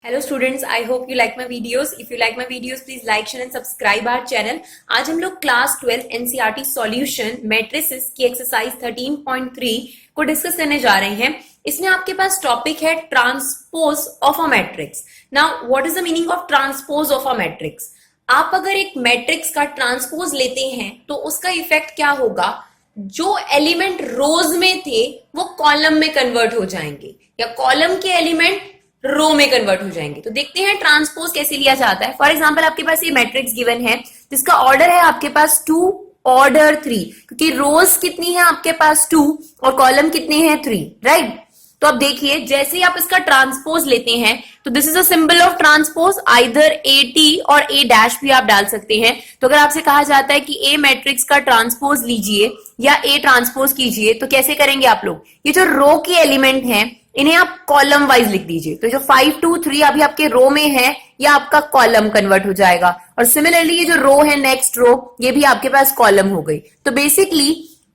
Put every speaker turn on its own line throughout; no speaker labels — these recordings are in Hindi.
Hello students, I hope you like my videos. If you like my videos please like share and subscribe our channel. आज हम लोग क्लास 12 एनसीईआरटी सॉल्यूशन मैट्रिसेस की एक्सरसाइज 13.3 को डिस्कस करने जा रहे हैं. इसमें आपके पास टॉपिक है transpose of a matrix. Now what is the meaning of transpose of a matrix? आप अगर एक मैट्रिक्स का ट्रांसपोज लेते हैं तो उसका इफेक्ट क्या होगा? जो एलिमेंट रोज में थे वो कॉलम में कन्वर्ट हो जाएंगे या कॉलम के एलिमेंट रो में कन्वर्ट हो जाएंगे. तो देखते हैं ट्रांसपोज कैसे लिया जाता है. फॉर एग्जांपल आपके पास ये मैट्रिक्स गिवन है जिसका ऑर्डर है आपके पास 2 ऑर्डर 3, क्योंकि रोज कितनी है आपके पास 2 और कॉलम कितने हैं 3, राइट. तो अब देखिए जैसे ही आप इसका ट्रांसपोज लेते हैं तो this is a symbol of transpose. Either A T और ए डैश भी आप डाल सकते हैं. तो अगर आपसे कहा जाता है कि ए मैट्रिक्स का ट्रांसपोज लीजिए या ए ट्रांसपोज कीजिए तो कैसे करेंगे आप लोग? ये जो रो के एलिमेंट हैं इन्हें आप कॉलम वाइज लिख दीजिए. तो जो 5 2 3 अभी आपके रो में है या आपका कॉलम कन्वर्ट हो जाएगा. और सिमिलरली ये जो रो है नेक्स्ट रो ये भी आपके पास कॉलम हो गई. तो बेसिकली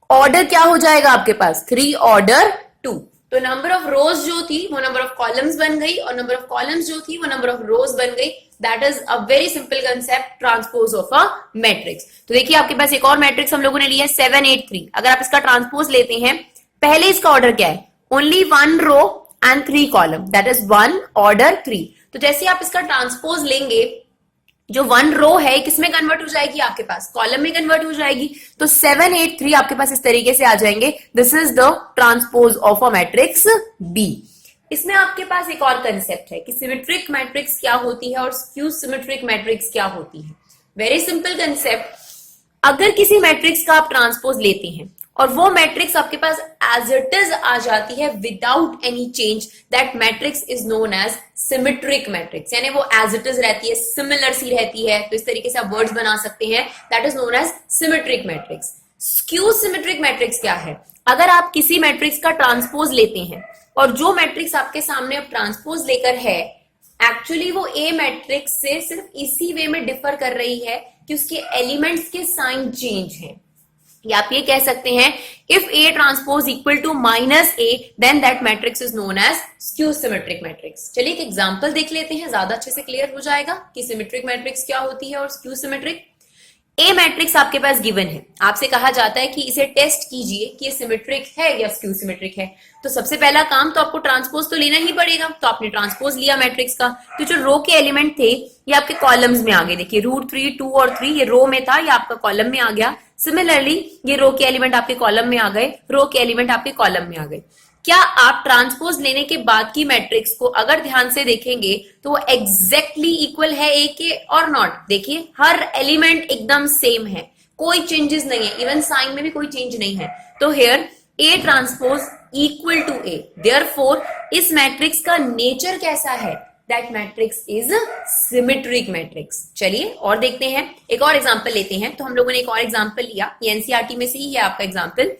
ऑर्डर क्या हो जाएगा आपके पास? 3 ऑर्डर 2. तो नंबर ऑफ रोज जो थी वो नंबर ऑफ कॉलम्स बन गई और नंबर ऑफ कॉलम्स जो थी वो नंबर ऑफ रोज बन गई. That is a very simple concept, transpose of a matrix. तो देखिए आपके पास एक और मैट्रिक्स हम लोगों ने लिया है 7 8 3. अगर आप इसका ट्रांसपोज लेते हैं पहले इसका ऑर्डर क्या है? Only 1 row and 3 column, that is 1 order 3. तो जैसे आप इसका ट्रांसपोज लेंगे जो 1 रो है किसमें कन्वर्ट हो जाएगी? आपके पास कॉलम में कन्वर्ट हो जाएगी. तो 7 8 3 आपके पास इस तरीके से आ जाएंगे. This is the transpose of a matrix B. इसमें आपके पास एक और कंसेप्ट है कि सिमेट्रिक मैट्रिक्स क्या होती है और स्क्यू सिमेट्रिक मैट्रिक्स क्या होती है. Very simple concept. अगर किसी मैट्रिक्स का आप ट्रांसपोज लेते हैं और वो मैट्रिक्स आपके पास एज इट इज आ जाती है without any change, that matrix is known as symmetric matrix. यानी वो एज इट इज रहती है, सिमिलर सी रहती है. तो इस तरीके से आप वर्ड्स बना सकते हैं. That is known as symmetric matrix. Skew symmetric matrix क्या है? अगर आप किसी मैट्रिक्स का ट्रांसपोज लेते हैं और जो मैट्रिक्स आपके सामने अब ट्रांसपोज लेकर है एक्चुअली वो ए मैट्रिक्स से सिर्फ इसी वे में डिफर कर रही है कि उसके एलिमेंट्स के साइन चेंज हैं. या आप ये कह सकते हैं if A transpose equal to minus A then that matrix is known as skew symmetric matrix. चलिए एक एग्जांपल देख लेते हैं, ज्यादा अच्छे से क्लियर हो जाएगा कि सिमेट्रिक मैट्रिक्स क्या होती है और स्क्यू सिमेट्रिक. ए मैट्रिक्स आपके पास गिवन है, आपसे कहा जाता है कि इसे टेस्ट कीजिए कि ये सिमेट्रिक है या स्क्यू सिमेट्रिक है. तो सबसे पहला काम तो आपको ट्रांसपोज तो लेना ही पड़ेगा. तो आपने ट्रांसपोज लिया मैट्रिक्स का, तो जो रो के एलिमेंट थे ये आपके कॉलम्स में आ गए. देखिए √3 2 और 3 ये रो में था, ये आपका कॉलम में आ गया. सिमिलरली ये रो के एलिमेंट आपके कॉलम में आ गए, रो के एलिमेंट आपके कॉलम में आ गए. क्या आप ट्रांसपोज लेने के बाद की मैट्रिक्स को अगर ध्यान से देखेंगे तो वो एग्जैक्टली इक्वल है ए के और नॉट? देखिए हर एलिमेंट एकदम सेम है, कोई चेंजेस नहीं है, इवन साइन में भी कोई चेंज नहीं है. तो here A transpose equal to A. Therefore इस मैट्रिक्स का नेचर कैसा है? That matrix is symmetric matrix. चलिए और देखते हैं, एक और एग्जांपल लेते हैं. तो हम लोगों ने एक और एग्जांपल लिया, ये एनसीईआरटी में से ही है आपका एग्जांपल.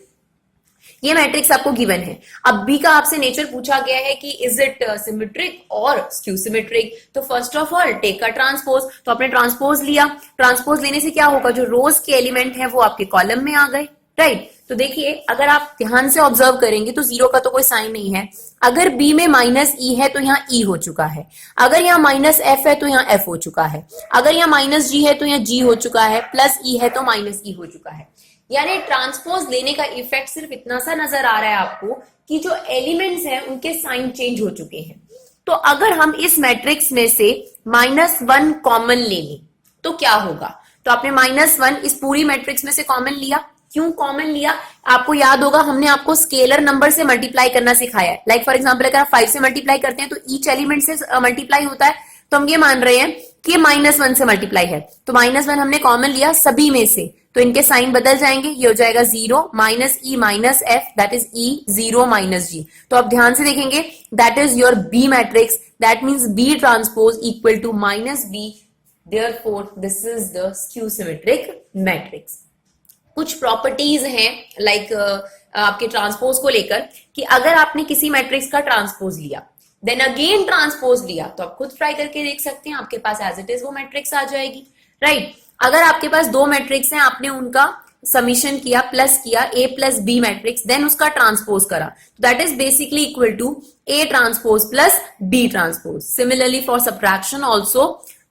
ये मैट्रिक्स आपको गिवन है. अब बी का आपसे नेचर पूछा गया है कि इज इट सिमेट्रिक और स्क्यू सिमेट्रिक. तो first of all take a transpose. तो आपने ट्रांसपोज लिया. ट्रांसपोज लेने से क्या होगा? जो रोज के एलिमेंट है वो आपके कॉलम में आ गए, राइट. तो देखिए अगर आप ध्यान से ऑब्जर्व करेंगे तो 0 का तो कोई साइन नहीं है. अगर बी में माइनस ई है तो यहाँ ई हो चुका है. अगर यहाँ माइनस एफ है तो यहाँ एफ हो चुका है. अगर यहाँ माइनस जी है तो यहाँ जी हो चुका है. प्लस ई है तो माइनस ई हो चुका है. यानी ट्रांसपोज लेने का इफेक्ट सिर्फ इतना सा नजर आ रहा है आपको कि जो एलिमेंट्स हैं उनके साइन चेंज हो चुके हैं. तो अगर हम इस मैट्रिक्स में से -1 कॉमन ले लें तो क्या होगा? तो आपने -1 इस पूरी मैट्रिक्स में से कॉमन लिया. क्यों कॉमन लिया? आपको याद होगा हमने आपको स्केलर नंबर से मल्टीप्लाई करना सिखाया है. लाइक फॉर एग्जांपल अगर आप 5 से मल्टीप्लाई करते हैं तो ईच एलिमेंट से मल्टीप्लाई होता है. तो हम ये मान रहे हैं कि -1 से मल्टीप्लाई है. तो -1 हमने कॉमन लिया सभी में से, तो इनके साइन बदल जाएंगे. ये हो जाएगा 0 minus E minus F, that is E 0 minus G. तो आप ध्यान से देखेंगे that is your B matrix. That means B transpose equal to -b. Therefore this is the skew symmetric matrix. कुछ प्रॉपर्टीज हैं लाइक आपके ट्रांसपोज को लेकर कि अगर आपने किसी मैट्रिक्स का ट्रांसपोज लिया देन अगेन ट्रांसपोज लिया तो आप खुद ट्राई करके देख सकते हैं, आपके पास एज इट इज वो मैट्रिक्स आ जाएगी, राइट. अगर आपके पास दो मैट्रिक्स हैं, आपने उनका समीशन किया, प्लस किया A plus B matrix, then उसका ट्रांसपोज करा, that is basically equal to A transpose plus B transpose. Similarly for subtraction also,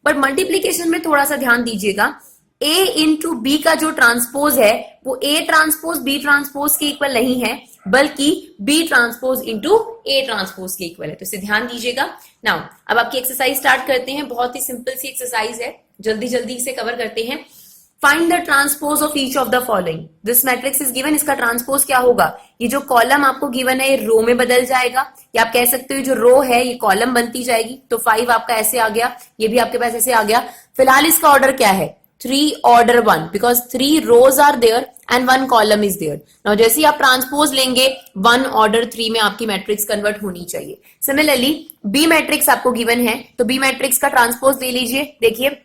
but multiplication में थोड़ा सा ध्यान दीजिएगा, ए इंटू बी का जो ट्रांसपोज है वो ए ट्रांसपोज बी ट्रांसपोज के इक्वल नहीं है, बल्कि B transpose into A transpose के इक्वल है, तो इसे ध्यान दीजिएगा। नाउ अब आपकी एक्सरसाइज स्टार्ट करते हैं, बहुत ही सिंपल सी एक्सरसाइज है, जल्दी जल्दी इसे कवर करते हैं। Find the transpose of each of the following, this matrix is given, इसका ट्रांसपोज क्या होगा, ये जो कॉलम आपको गिवन है ये रो में बदल जाएगा, या आप कह सकते हो जो रो है ये कॉलम बनती जाएगी, तो 5 आपका ऐसे आ गया, ये भी आपके पास ऐसे आ गया। फिलहाल इसका ऑर्डर क्या है, 3 order 1, because 3 rows are there and 1 column is there. Now जैसे ही आप ट्रांसपोज लेंगे 1 ऑर्डर 3 में आपकी मैट्रिक्स कन्वर्ट होनी चाहिए। सिमिलरली बी मैट्रिक्स आपको गिवन है, तो बी मैट्रिक्स का ट्रांसपोज ले लीजिए, देखिए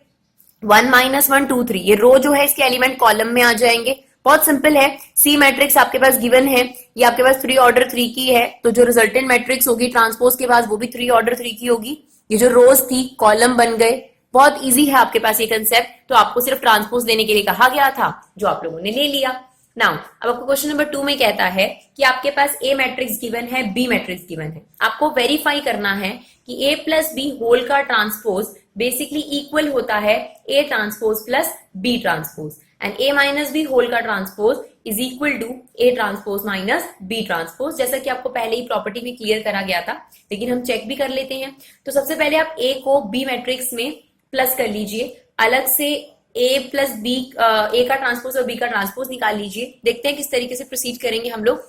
1 - 1 2 3, ये रो जो है इसके एलिमेंट कॉलम में आ जाएंगे, बहुत सिंपल है। सी मैट्रिक्स आपके पास गिवन है, ये आपके पास 3 ऑर्डर 3 की है, तो जो रिजल्टेंट मैट्रिक्स होगी ट्रांसपोज के बाद वो भी 3 ऑर्डर 3 की होगी। ये जो रोज थी कॉलम बन गए, बहुत इजी है आपके पास ये कंसेप्ट, तो आपको सिर्फ ट्रांसपोज लेने के लिए कहा गया था, जो आप लोगों ने ले लिया। नाउ अब आपको क्वेश्चन नंबर 2 में कहता है कि आपके पास ए मैट्रिक्स गिवन है, बी मैट्रिक्स गिवन है, आपको वेरीफाई करना है कि ए प्लस बी होल का ट्रांसपोज बेसिकली इक्वल होता है A transpose plus B transpose, and A minus B whole का transpose is equal to A transpose minus B transpose, जैसा कि आपको पहले ही प्रॉपर्टी में क्लियर करा गया था, लेकिन हम चेक भी कर लेते हैं। तो सबसे पहले आप ए को बी मैट्रिक्स में प्लस कर लीजिए, अलग से ए प्लस बी, ए का ट्रांसपोज और बी का ट्रांसपोज निकाल लीजिए। देखते हैं किस तरीके से प्रोसीड करेंगे हम लोग।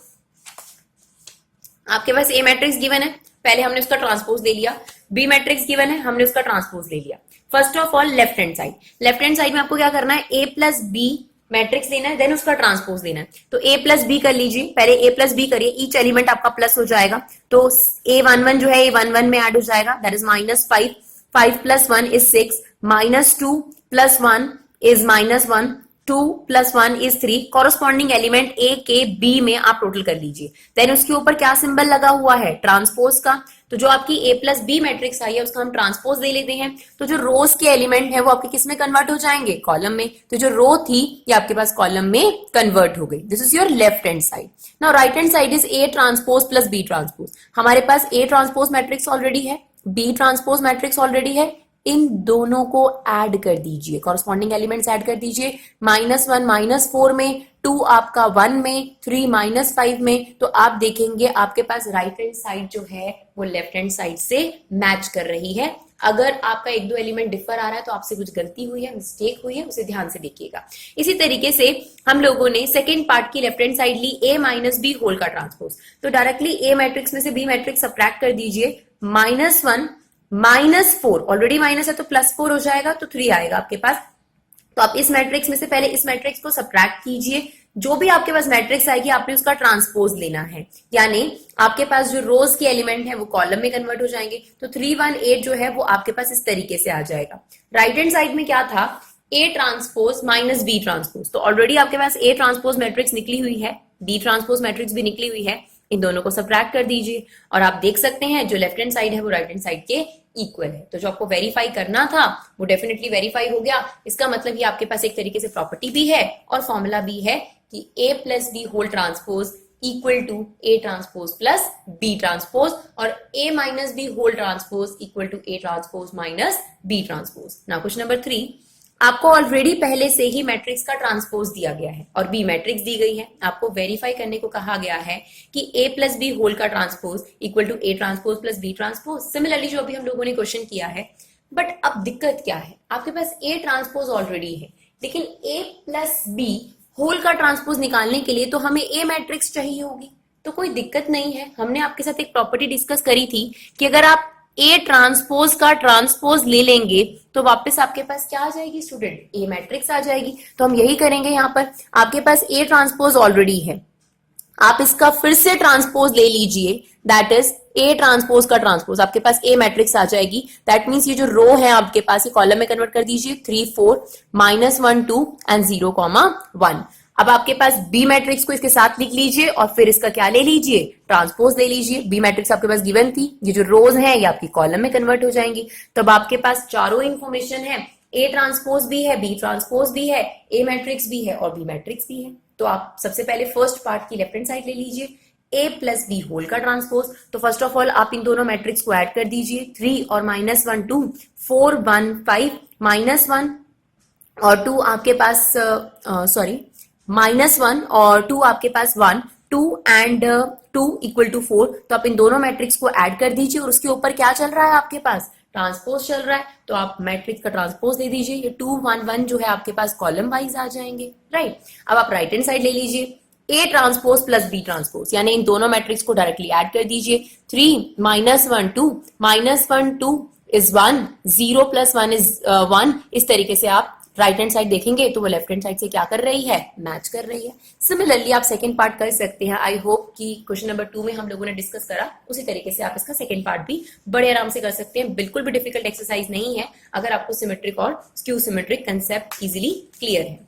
आपके पास ए मैट्रिक्स गिवन है, पहले हमने उसका ट्रांसपोज ले लिया, बी मैट्रिक्स गिवन है, हमने उसका ट्रांसपोज ले लिया। First of all left hand side, left hand side में आपको क्या करना है, ए प्लस बी मैट्रिक्स लेना है, देन उसका ट्रांसपोज लेना है। तो ए प्लस बी कर लीजिए, पहले ए प्लस बी करिए, ईच एलिमेंट आपका प्लस हो जाएगा, तो A11 जो है A11 में ऐड हो जाएगा, that is -5, 5 + 1 is 6, -2 + 1 is -1, 2 + 1 is 3, corresponding element ए के बी में आप टोटल कर लीजिए। देन उसके ऊपर क्या सिंबल लगा हुआ है, ट्रांसपोज का, तो जो आपकी ए प्लस बी मैट्रिक्स आई है उसका हम ट्रांसपोज दे लेते हैं, तो जो रोज के एलिमेंट है वो आपके किस में कन्वर्ट हो जाएंगे, कॉलम में, तो जो रो थी ये आपके पास कॉलम में कन्वर्ट हो गई। This is your left hand side. Now right hand side is A transpose plus B transpose, हमारे पास ए ट्रांसपोज मैट्रिक्स ऑलरेडी है, बी ट्रांसपोज मैट्रिक्स ऑलरेडी है, इन दोनों को ऐड कर दीजिए, कॉरस्पॉन्डिंग एलिमेंट्स ऐड कर दीजिए, -1 -4 में, 2 आपका 1 में, 3 -5 में, तो आप देखेंगे आपके पास राइट हैंड साइड जो है वो लेफ्ट हैंड साइड से मैच कर रही है। अगर आपका 1-2 एलिमेंट डिफर आ रहा है तो आपसे कुछ गलती हुई है, मिस्टेक हुई है, उसे ध्यान से देखिएगा। इसी तरीके से हम लोगों ने सेकेंड पार्ट की लेफ्ट हैंड साइड ली, ए माइनस बी होल का ट्रांसपोज, तो डायरेक्टली ए मैट्रिक्स में से बी मैट्रिक्स सब्ट्रैक्ट कर दीजिए, -1 -4, ऑलरेडी माइनस है तो +4 हो जाएगा, तो 3 आएगा आपके पास। तो आप इस मैट्रिक्स में से पहले इस मैट्रिक्स को सब्ट्रैक्ट कीजिए, जो भी आपके पास मैट्रिक्स आएगी आपने उसका ट्रांसपोज लेना है, यानी आपके पास जो रोज के एलिमेंट है वो कॉलम में कन्वर्ट हो जाएंगे, तो 3 1 8 जो है वो आपके पास इस तरीके से आ जाएगा। राइट हैंड साइड में क्या था, A transpose minus B transpose, तो ऑलरेडी आपके पास ए ट्रांसपोज मैट्रिक्स निकली हुई है, बी ट्रांसपोज मैट्रिक्स भी निकली हुई है, इन दोनों को सब्ट्रैक्ट कर दीजिए और आप देख सकते हैं जो लेफ्ट हैंड साइड है वो राइट हैंड साइड के इक्वल है। तो जो आपको वेरीफाई करना था वो डेफिनेटली वेरीफाई हो गया। इसका मतलब ये आपके पास एक तरीके से प्रॉपर्टी भी है और फॉर्मूला भी है कि A plus B whole transpose equal to A transpose plus B transpose, और A minus B whole transpose equal to A transpose minus B transpose. Now question number 3, आपको ऑलरेडी पहले से ही मैट्रिक्स का ट्रांसपोज दिया गया है और बी मैट्रिक्स दी गई है, आपको वेरीफाई करने को कहा गया है कि ए प्लस बी होल का transpose equal to A transpose plus B transpose. Similarly जो अभी हम लोगों ने क्वेश्चन किया है, बट अब दिक्कत क्या है, आपके पास ए ट्रांसपोज ऑलरेडी है, लेकिन ए प्लस बी होल का ट्रांसपोज निकालने के लिए तो हमें ए मैट्रिक्स चाहिए होगी। तो कोई दिक्कत नहीं है, हमने आपके साथ एक प्रॉपर्टी डिस्कस करी थी कि अगर आप ए ट्रांसपोज का ट्रांसपोज ले लेंगे तो वापस आपके पास क्या आ जाएगी स्टूडेंट, ए मैट्रिक्स आ जाएगी। तो हम यही करेंगे, यहाँ पर आपके पास ए ट्रांसपोज ऑलरेडी है, आप इसका फिर से ट्रांसपोज ले लीजिए, दैट इज ए ट्रांसपोज का ट्रांसपोज, आपके पास ए मैट्रिक्स आ जाएगी। दैट मींस ये जो रो है आपके पास ये कॉलम में कन्वर्ट कर दीजिए, 3 4 -1 2 एंड 0 1। अब आपके पास बी मैट्रिक्स को इसके साथ लिख लीजिए और फिर इसका क्या ले लीजिए, ट्रांसपोज ले लीजिए। बी मैट्रिक्स आपके पास गिवन थी, ये जो रोज हैं ये आपकी कॉलम में कन्वर्ट हो जाएंगी। तब आपके पास चारों इंफॉर्मेशन है, ए ट्रांसपोज भी है, बी ट्रांसपोज भी है, ए मैट्रिक्स भी है और बी मैट्रिक्स भी है। तो आप सबसे पहले फर्स्ट पार्ट की लेफ्ट हैंड साइड ले लीजिए, ए प्लस बी होल का ट्रांसपोज। तो फर्स्ट ऑफ ऑल आप इन दोनों मैट्रिक्स को ऐड कर दीजिए, 3 और -1 2, 4 1 5, -1 और 2 आपके पास -1 और 2 आपके पास 1, 2 एंड 2 इक्वल टू 4। तो आप इन दोनों मैट्रिक्स को ऐड कर दीजिए और उसके ऊपर क्या चल रहा है आपके पास, ट्रांसपोज चल रहा है। तो आप मैट्रिक्स का ट्रांसपोज दे दीजिए, ये 2 1 1 जो है आपके पास कॉलम वाइज आ जाएंगे, राइट। अब आप राइट हैंड साइड ले लीजिए, A transpose plus B transpose, यानी इन दोनों मैट्रिक्स को डायरेक्टली ऐड कर दीजिए। 3 -1 2, -1 2 इज 1, 0 + 1 इज 1। इस तरीके से आप राइट हैंड साइड देखेंगे तो वो लेफ्ट हैंड साइड से क्या कर रही है, मैच कर रही है। सिमिलरली आप सेकंड पार्ट कर सकते हैं। आई होप कि क्वेश्चन नंबर 2 में हम लोगों ने डिस्कस करा, उसी तरीके से आप इसका सेकंड पार्ट भी बड़े आराम से कर सकते हैं। बिल्कुल भी डिफिकल्ट एक्सरसाइज नहीं है अगर आपको सिमेट्रिक और skew symmetric concept easily clear है।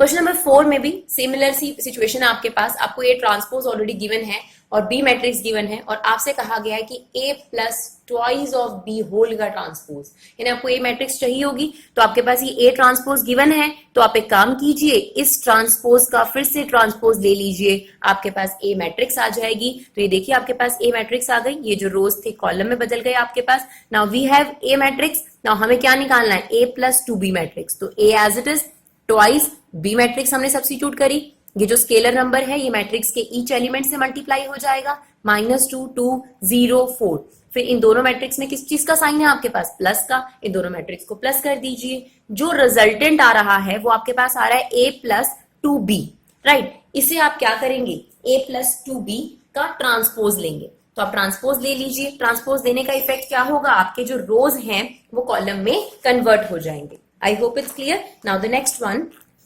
क्वेश्चन नंबर 4 में भी सिमिलर सी सिचुएशन है आपके पास। आपको ए ट्रांसपोज ऑलरेडी गिवन है और बी मैट्रिक्स गिवन है और आपसे कहा गया है कि A plus twice of B whole का ट्रांसपोज, यानी आपको ए मैट्रिक्स चाहिए होगी। तो आपके पास ये ए ट्रांसपोज गिवन है, तो आप एक काम कीजिए, इस ट्रांसपोज का फिर से ट्रांसपोज ले लीजिए, आपके पास ए मैट्रिक्स आ जाएगी। तो ये देखिए आपके पास ए मैट्रिक्स आ गई, ये जो रोज थे कॉलम में बदल गए आपके पास। Now we have a matrix. Now हमें क्या निकालना है, ए प्लस 2b मैट्रिक्स। तो A as it is, twice B matrix हमने सब्स्टिट्यूट करी। ये जो स्केलर नंबर है ये मैट्रिक्स के ईच एलिमेंट से मल्टीप्लाई हो जाएगा, -2 2 0 4। फिर इन दोनों मैट्रिक्स में किस चीज का साइन है आपके पास, प्लस का। इन दोनों मैट्रिक्स को प्लस कर दीजिए। जो रिजल्टेंट आ रहा है वो आपके पास आ रहा है a प्लस 2b, राइट। इसे आप क्या करेंगे, a प्लस 2b का ट्रांसपोज लेंगे। तो आप ट्रांसपोज ले लीजिए। ट्रांसपोज देने का इफेक्ट क्या होगा, आपके जो रोज हैं वो कॉलम में कन्वर्ट हो जाएंगे। I hope it's clear. Now the next one,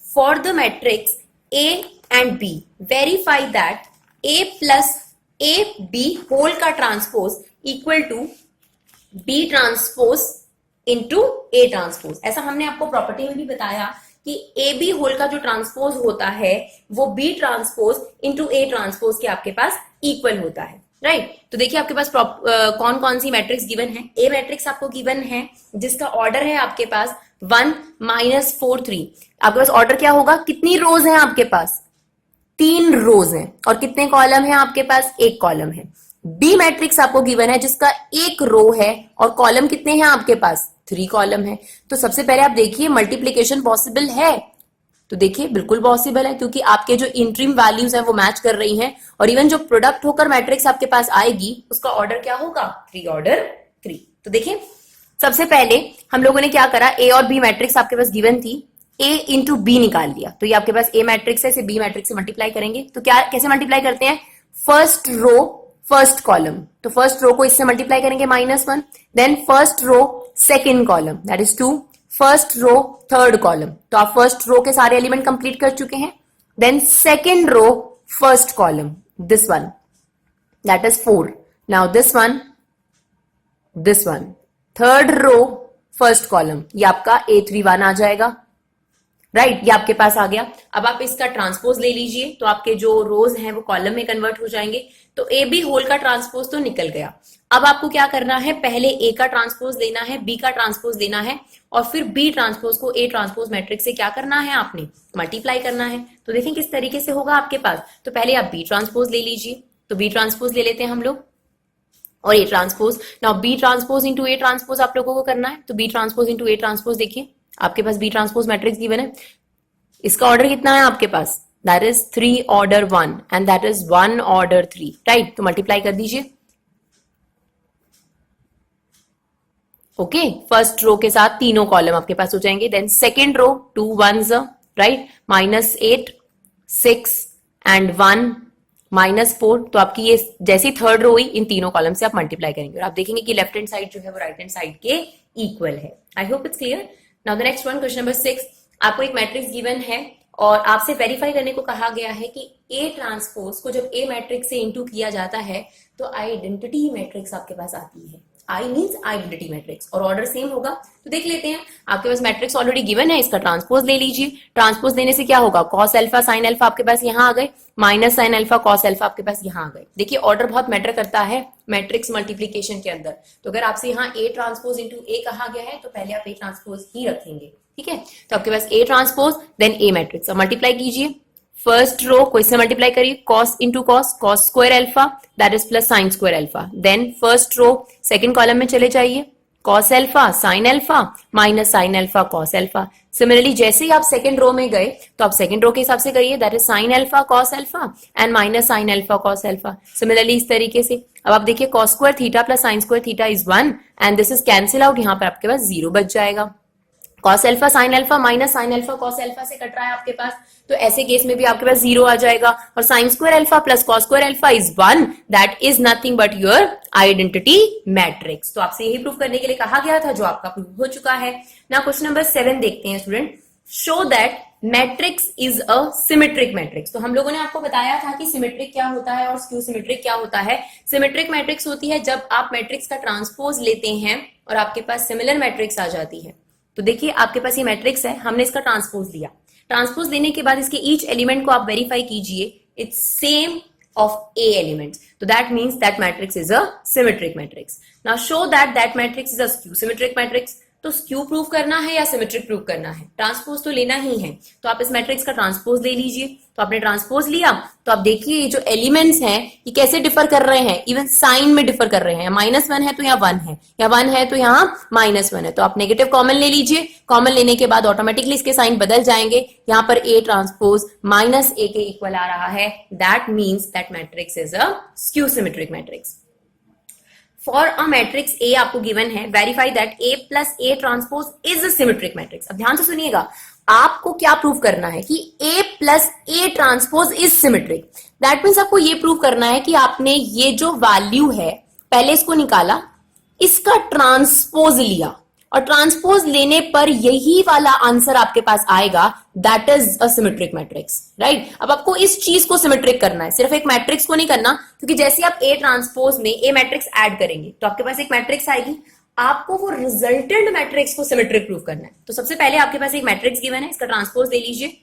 for the matrix A and B, verify that A plus AB whole का transpose equal to B transpose into A transpose। ऐसा हमने आपको प्रॉपर्टी में भी बताया कि AB होल का जो ट्रांसपोज होता है वो B transpose into A transpose के आपके पास इक्वल होता है, राइट। तो देखिए आपके पास कौन कौन सी मैट्रिक्स गिवन है। ए मैट्रिक्स आपको गिवन है जिसका ऑर्डर है आपके पास 1 -4 3। आपके पास ऑर्डर क्या होगा, कितनी रोज हैं आपके पास, 3 रोज हैं और कितने कॉलम हैं आपके पास, 1 कॉलम है। बी मैट्रिक्स आपको गिवन है जिसका 1 रो है और कॉलम कितने हैं आपके पास, 3 कॉलम है। तो सबसे पहले आप देखिए मल्टीप्लीकेशन पॉसिबल है, तो देखिए बिल्कुल पॉसिबल है क्योंकि आपके जो इंट्रीम वैल्यूज हैं वो मैच कर रही हैं और इवन जो प्रोडक्ट होकर मैट्रिक्स आपके पास आएगी उसका ऑर्डर क्या होगा, 3 ऑर्डर 3। तो देखिए सबसे पहले हम लोगों ने क्या करा, ए और बी मैट्रिक्स आपके पास गिवन थी, ए इंटू बी निकाल लिया। तो ये आपके पास ए मैट्रिक्स है, इसे बी मैट्रिक्स से मल्टीप्लाई करेंगे। तो क्या कैसे मल्टीप्लाई करते हैं, फर्स्ट रो फर्स्ट कॉलम, तो फर्स्ट रो को इससे मल्टीप्लाई करेंगे -1, then first row second column that is 2, first row third column. तो आप फर्स्ट रो के सारे एलिमेंट कंप्लीट कर चुके हैं। Then second row first column, this one that is 4। Now this one third row first column, ये आपका A31 आ जाएगा, राइट। ये आपके पास आ गया। अब आप इसका ट्रांसपोज ले लीजिए तो आपके जो रोज हैं वो कॉलम में कन्वर्ट हो जाएंगे। तो ए बी होल का ट्रांसपोज तो निकल गया। अब आपको क्या करना है, पहले ए का ट्रांसपोज लेना है, बी का ट्रांसपोज लेना है और फिर बी ट्रांसपोज को ए ट्रांसपोज मैट्रिक्स से क्या करना है, आपने मल्टीप्लाई करना है। तो देखें किस तरीके से होगा आपके पास। तो पहले आप बी ट्रांसपोज ले लीजिए, तो बी ट्रांसपोज ले लेते हैं हम लोग और A transpose. Now B transpose into A transpose आप लोगों को करना है। तो B transpose into A transpose, देखिए आपके पास बी ट्रांसपोज मैट्रिक्स गिवन है, इसका ऑर्डर कितना है आपके पास, that is 3 order 1 and that is 1 order 3, right. तो मल्टीप्लाई कर दीजिए, ओके। फर्स्ट रो के साथ तीनों कॉलम आपके पास हो जाएंगे। Then second row 2 1s, right, -8 6 and 1 -4। तो आपकी ये जैसी थर्ड रो हुई इन तीनों कॉलम से आप मल्टीप्लाई करेंगे और आप देखेंगे कि लेफ्ट हैंड साइड जो है वो राइट हैंड साइड के इक्वल है। I hope it's clear. Now the next one, question number 6। आपको एक मैट्रिक्स गिवन है और आपसे वेरीफाई करने को कहा गया है कि ए ट्रांसपोज को जब ए मैट्रिक्स से इंटू किया जाता है तो आइडेंटिटी मैट्रिक्स आपके पास आती है। आई मीन्स आइडेंटिटी मैट्रिक्स और ऑर्डर सेम होगा। तो देख लेते हैं, आपके पास मैट्रिक्स ऑलरेडी गिवन है, इसका ट्रांसपोज ले लीजिए। ट्रांसपोज लेने से क्या होगा, कॉस अल्फा साइन अल्फा आपके पास यहाँ आ गए, minus sine alpha cos alpha आपके पास यहाँ आ गए। देखिए ऑर्डर बहुत मैटर करता है मैट्रिक्स मल्टीप्लीकेशन के अंदर। तो अगर आपसे यहाँ ए ट्रांसपोज इंटू ए कहा गया है तो पहले आप ए ट्रांसपोज ही रखेंगे, ठीक है। तो आपके पास A transpose then A matrix, multiply कीजिए। फर्स्ट रो को इससे मल्टीप्लाई करिए, cos into cos, cos square alpha that is plus sine square alpha. Then first row second column में चले जाइए, cos alpha sine alpha minus sine alpha cos alpha. Similarly जैसे ही आप सेकंड रो में गए तो आप सेकंड रो के हिसाब से करिए, that is sine alpha cos alpha and minus sine alpha cos alpha. Similarly इस तरीके से अब आप देखिए cos square theta plus sine square theta is 1 and this is cancel out, यहाँ पर आपके पास 0 बच जाएगा। Cos alpha sine alpha minus sine alpha cos alpha से कट रहा है आपके पास, तो ऐसे केस में भी आपके पास 0 आ जाएगा। और sign square alpha plus cos square alpha is 1, that is nothing but your identity matrix. तो आपसे यही प्रूफ करने के लिए कहा गया था, जो आपका प्रूफ हो चुका है ना। क्वेश्चन नंबर 7 देखते हैं student, show that matrix is a symmetric matrix. तो हम लोगों ने आपको बताया था कि सिमेट्रिक क्या होता है और स्क्यू सिमेट्रिक क्या होता है। सिमेट्रिक मैट्रिक्स होती है जब आप मैट्रिक्स का ट्रांसपोज लेते हैं और आपके पास सिमिलर मैट्रिक्स आ जाती है। तो देखिए आपके पास ये मैट्रिक्स है, हमने इसका ट्रांसपोज लिया, ट्रांसपोज लेने के बाद इसके ईच एलिमेंट को आप वेरीफाई कीजिए, it's same of A elements, तो that means that matrix is a symmetric matrix. Now show that that matrix is a skew symmetric matrix. तो स्क्यू प्रूव करना है या सिमेट्रिक प्रूव करना है, ट्रांसपोज तो लेना ही है। तो आप इस मैट्रिक्स का ट्रांसपोज ले लीजिए। तो आपने ट्रांसपोज लिया तो आप देखिए जो एलिमेंट्स हैं ये कैसे डिफर कर रहे हैं, इवन साइन में डिफर कर रहे हैं। -1 है तो यहाँ 1 है, या 1 है तो यहाँ -1 है। तो आप नेगेटिव कॉमन ले लीजिए, कॉमन लेने के बाद ऑटोमेटिकली इसके साइन बदल जाएंगे। यहाँ पर ए ट्रांसपोज -a के इक्वल आ रहा है, that means that matrix is a skew symmetric matrix. For a matrix A आपको गिवन है, verify that A plus A transpose is a symmetric matrix. अब ध्यान से सुनिएगा, आपको क्या प्रूव करना है कि A plus A transpose is symmetric. That means आपको ये प्रूव करना है कि आपने ये जो वैल्यू है पहले इसको निकाला, इसका ट्रांसपोज लिया और ट्रांसपोज लेने पर यही वाला आंसर आपके पास आएगा, that is a symmetric matrix, right. अब आपको इस चीज को सिमेट्रिक करना है, सिर्फ एक मैट्रिक्स को नहीं करना, क्योंकि जैसे आप ए ट्रांसपोज में ए मैट्रिक्स ऐड करेंगे तो आपके पास एक मैट्रिक्स आएगी, आपको वो रिजल्टेंट मैट्रिक्स को सिमेट्रिक प्रूव करना है। तो सबसे पहले आपके पास एक मैट्रिक्स गिवन है, इसका ट्रांसपोज ले लीजिए,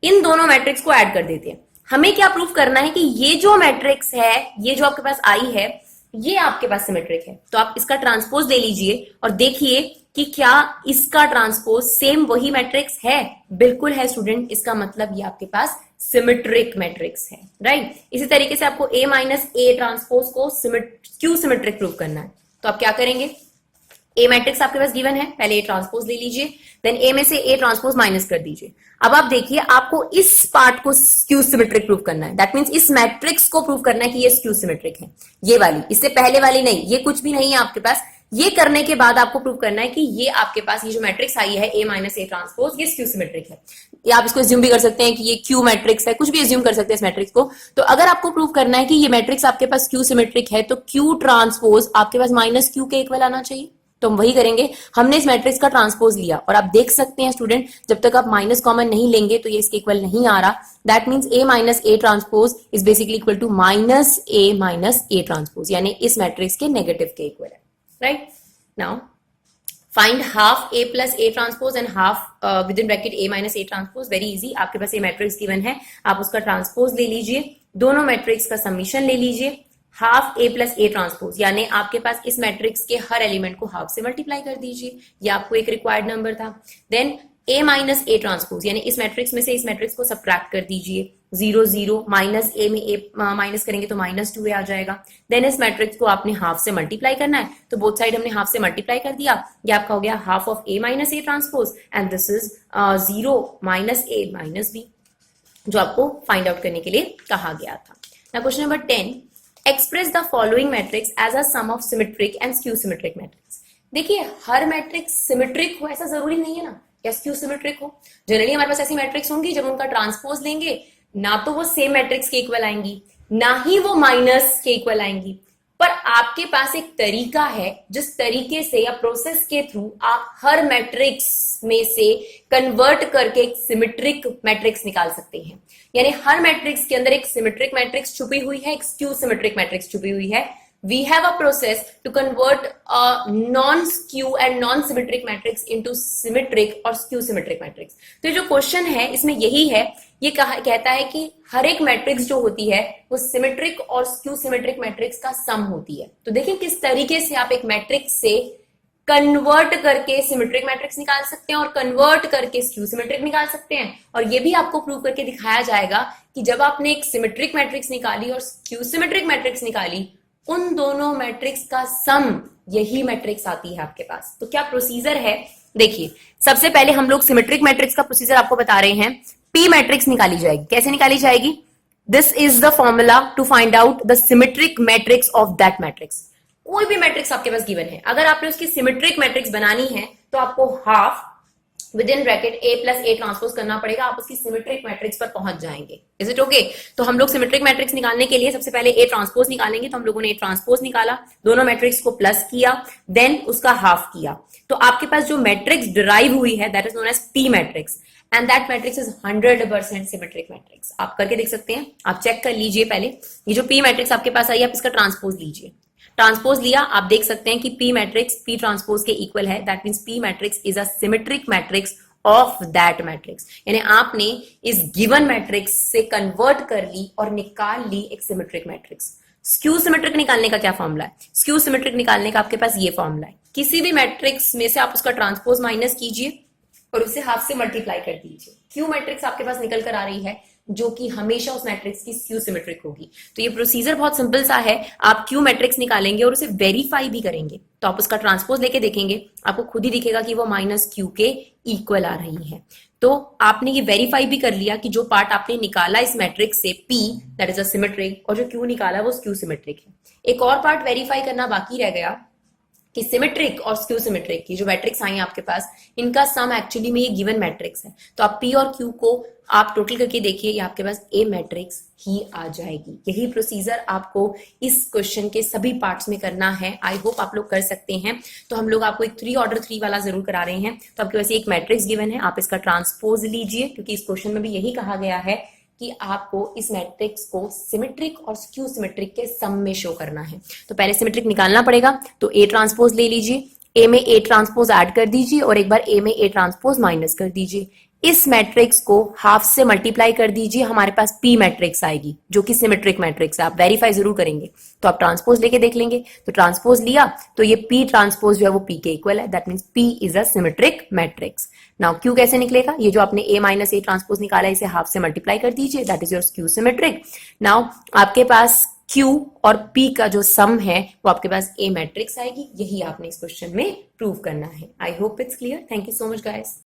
इन दोनों मैट्रिक्स को ऐड कर देते हैं। हमें क्या प्रूव करना है कि ये जो मैट्रिक्स है, ये जो आपके पास आई है, ये आपके पास सिमेट्रिक है। तो आप इसका ट्रांसपोज ले लीजिए और देखिए कि क्या इसका ट्रांसपोज सेम वही मैट्रिक्स है। बिल्कुल है स्टूडेंट, इसका मतलब ये आपके पास सिमेट्रिक मैट्रिक्स है, राइट। इसी तरीके से आपको a माइनस ए ट्रांसपोज को क्यू सिमेट्रिक प्रूव करना है। तो आप क्या करेंगे, ए मैट्रिक्स आपके पास गिवन है, पहले ए ट्रांसपोज ले लीजिए, देन ए में से ए ट्रांसपोज माइनस कर दीजिए। अब आप देखिए आपको इस पार्ट को स्क्यू सिमेट्रिक प्रूव करना है, दैट मींस इस मैट्रिक्स को प्रूव करना है कि ये स्क्यू सिमेट्रिक है, ये वाली, इससे पहले वाली नहीं, ये कुछ भी नहीं है आपके पास। ये करने के बाद आपको प्रूव करना है कि ये आपके पास ये जो मैट्रिक्स आई है ए माइनस ए ट्रांसपोज, ये स्क्यू सिमेट्रिक है। या आप इसको एज्यूम भी कर सकते हैं कि ये क्यू मैट्रिक्स है, कुछ भी एज्यूम कर सकते हैं इस मैट्रिक्स को। तो अगर आपको प्रूव करना है कि ये मैट्रिक्स आपके पास क्यू सिमेट्रिक है तो क्यू ट्रांसपोज आपके पास माइनस क्यू के इक्वल आना चाहिए। तो हम वही करेंगे, हमने इस मैट्रिक्स का ट्रांसपोज लिया और आप देख सकते हैं स्टूडेंट, जब तक आप माइनस कॉमन नहीं लेंगे तो ये इसके इक्वल नहीं आ रहा। That means A minus A transpose is basically equal to minus A transpose, यानी इस मैट्रिक्स के नेगेटिव के इक्वल है, right. Now find half A plus A transpose and half within bracket A minus A transpose. Very easy, आपके पास ये मैट्रिक्स गिवन है, आप उसका ट्रांसपोज ले लीजिए, दोनों मैट्रिक्स का समीशन ले लीजिए, half A plus A transpose, यानी आपके पास इस मैट्रिक्स के हर एलिमेंट को हाफ से मल्टीप्लाई कर दीजिए, ये आपको एक रिक्वायर्ड नंबर था। Then A minus A transpose, यानी इस मैट्रिक्स में से इस मैट्रिक्स को सब्ट्रैक्ट कर दीजिए, 0 0 माइनस ए में ए माइनस करेंगे तो -2a आ जाएगा। देन इस मैट्रिक्स को आपने हाफ से मल्टीप्लाई करना है, तो बोथ साइड हमने हाफ से मल्टीप्लाई कर दिया, ये आपका हो गया half of A minus A transpose and this is 0 minus A minus B, जो आपको फाइंड आउट करने के लिए कहा गया था। Now question number 10, express the following matrix as a sum of symmetric and skew symmetric matrix. देखिए हर मैट्रिक्स सिमेट्रिक हो ऐसा जरूरी नहीं है ना, या स्क्यू सिमेट्रिक हो। जनरली हमारे पास ऐसी मैट्रिक्स होंगी जब उनका ट्रांसपोज लेंगे ना तो वो सेम मैट्रिक्स के इक्वल आएंगी, ना ही वो माइनस के इक्वल आएंगी। पर आपके पास एक तरीका है जिस तरीके से या प्रोसेस के थ्रू आप हर मैट्रिक्स में से कन्वर्ट करके एक सिमेट्रिक मैट्रिक्स निकाल सकते हैं। यानी हर मैट्रिक्स के अंदर एक सिमेट्रिक मैट्रिक्स छुपी हुई है, एक स्क्यू सिमेट्रिक मैट्रिक्स छुपी हुई है। we have a process to convert a non-skew and non-symmetric matrix into symmetric और skew symmetric matrix। तो ये जो क्वेश्चन है इसमें यही है, ये कहता है कि हर एक मैट्रिक्स जो होती है वो सिमेट्रिक और स्क्यू सिमेट्रिक मैट्रिक्स का सम होती है। तो देखिए किस तरीके से आप एक मैट्रिक्स से कन्वर्ट करके सिमेट्रिक मैट्रिक्स निकाल सकते हैं और कन्वर्ट करके स्क्यू सिमेट्रिक निकाल सकते हैं। और ये भी आपको प्रूव करके दिखाया जाएगा कि जब आपने एक सिमेट्रिक मैट्रिक्स निकाली और स्क्यू सिमेट्रिक मैट्रिक्स निकाली, उन दोनों मैट्रिक्स का सम यही मैट्रिक्स आती है आपके पास। तो क्या प्रोसीजर है, देखिए सबसे पहले हम लोग सिमेट्रिक मैट्रिक्स का प्रोसीजर आपको बता रहे हैं। पी मैट्रिक्स निकाली जाएगी। कैसे निकाली जाएगी? This is the formula to find out the symmetric matrix of that matrix. कोई भी मैट्रिक्स आपके पास गिवन है, अगर आपने उसकी सिमेट्रिक मैट्रिक्स बनानी है तो आपको half within bracket A plus A transpose करना पड़ेगा, आप उसकी सिमेट्रिक मैट्रिक्स पर पहुंच जाएंगे। Is it okay? तो हम लोग सिमेट्रिक मैट्रिक्स निकालने के लिए सबसे पहले ए ट्रांसपोज निकालेंगे। तो हम लोगों ने ए ट्रांसपोज निकाला, दोनों मैट्रिक्स को प्लस किया, देन उसका हाफ किया। तो आपके पास जो मैट्रिक्स डिराइव हुई है that is known as P matrix and that matrix is 100% symmetric matrix. आप करके देख सकते हैं, आप चेक कर लीजिए पहले। ये जो पी मैट्रिक्स आपके पास आई, आप इसका ट्रांसपोज लीजिए। ट्रांसपोज लिया, आप देख सकते हैं कि पी मैट्रिक्स पी ट्रांसपोज के इक्वल है। That means P matrix is a symmetric matrix of that matrix. यानी आपने इस गिवन मैट्रिक्स से कन्वर्ट कर ली और निकाल ली एक सिमेट्रिक मैट्रिक्स। स्क्यू सिमेट्रिक निकालने का क्या फॉर्मूला है? स्क्यू सिमेट्रिक निकालने का आपके पास ये फॉर्मूला है, किसी भी मैट्रिक्स में से आप उसका ट्रांसपोज माइनस कीजिए और उसे हाफ से मल्टीप्लाई कर दीजिए। क्यू मैट्रिक्स आपके पास निकल कर आ रही है जो कि हमेशा उस मैट्रिक्स की स्क्यू सिमेट्रिक होगी। तो ये प्रोसीजर बहुत सिंपल सा है, आप क्यू मैट्रिक्स निकालेंगे और उसे वेरीफाई भी करेंगे। तो आप उसका ट्रांसपोज लेके देखेंगे, आपको खुद ही दिखेगा कि वो माइनस क्यू के इक्वल आ रही है। तो आपने ये वेरीफाई भी कर लिया कि जो पार्ट आपने निकाला इस मैट्रिक्स से P that is a symmetric, और जो क्यू निकाला वो स्क्यू सिमेट्रिक है। एक और पार्ट वेरीफाई करना बाकी रह गया कि सिमेट्रिक और स्क्यू सिमेट्रिक की जो मैट्रिक्स आई है आपके पास, इनका सम एक्चुअली में ये गिवन मैट्रिक्स है। तो आप P और Q को आप टोटल करके देखिए, ये आपके पास A मैट्रिक्स ही आ जाएगी। यही प्रोसीजर आपको इस क्वेश्चन के सभी पार्ट्स में करना है। आई होप आप लोग कर सकते हैं। तो हम लोग आपको एक 3 ऑर्डर 3 वाला जरूर करा रहे हैं। तो आपके पास एक मैट्रिक्स गिवन है, आप इसका ट्रांसपोज लीजिए, क्योंकि इस क्वेश्चन में भी यही कहा गया है कि आपको इस मैट्रिक्स को सिमेट्रिक और स्क्यू सिमेट्रिक के सम में शो करना है। तो पहले सिमेट्रिक निकालना पड़ेगा, तो ए ट्रांसपोज ले लीजिए, ए में ए ट्रांसपोज ऐड कर दीजिए और एक बार ए में ए ट्रांसपोज माइनस कर दीजिए। इस मैट्रिक्स को हाफ से मल्टीप्लाई कर दीजिए, हमारे पास पी मैट्रिक्स आएगी जो कि सिमेट्रिक मैट्रिक्स है। आप वेरीफाई जरूर करेंगे, तो आप ट्रांसपोज लेके देख लेंगे। तो ट्रांसपोज लिया तो ये पी ट्रांसपोज जो है वो पी के इक्वल है। That means P is a symmetric matrix. Now Q कैसे निकलेगा? ये जो आपने ए माइनस ए ट्रांसपोज निकाला है इसे हाफ से मल्टीप्लाई कर दीजिए, that is your Q symmetric. Now आपके पास Q और P का जो सम है वो आपके पास A मैट्रिक्स आएगी। यही आपने इस क्वेश्चन में प्रूव करना है। I hope it's clear. Thank you so much guys.